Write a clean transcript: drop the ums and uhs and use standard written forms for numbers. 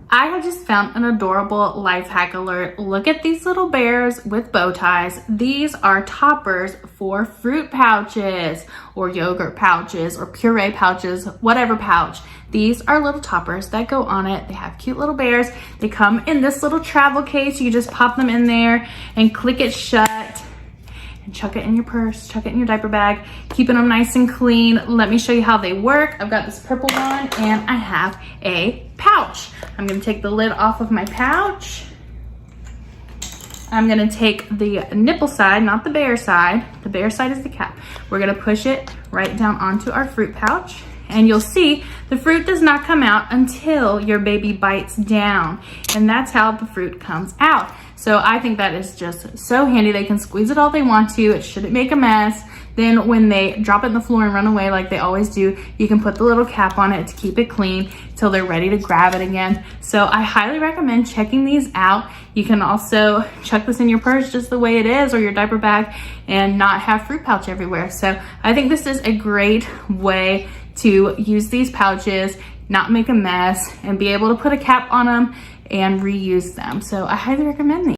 I have just found an adorable life hack alert. Look at these little bears with bow ties. These are toppers for fruit pouches or yogurt pouches or puree pouches, whatever pouch. These are little toppers that go on it. They have cute little bears. They come in this little travel case. You just pop them in there and click it shut. And chuck it in your purse, chuck it in your diaper bag, keeping them nice and clean. Let me show you how they work. I've got this purple one and I have a pouch. I'm gonna take the lid off of my pouch. I'm gonna take the nipple side, not the bear side. The bear side is the cap. We're gonna push it right down onto our fruit pouch. And you'll see the fruit does not come out until your baby bites down. And that's how the fruit comes out. So I think that is just so handy. They can squeeze it all they want to. It shouldn't make a mess. Then when they drop it on the floor and run away like they always do, you can put the little cap on it to keep it clean till they're ready to grab it again. So I highly recommend checking these out. You can also chuck this in your purse just the way it is or your diaper bag and not have fruit pouch everywhere. So I think this is a great way to use these pouches, not make a mess, and be able to put a cap on them and reuse them. So I highly recommend these.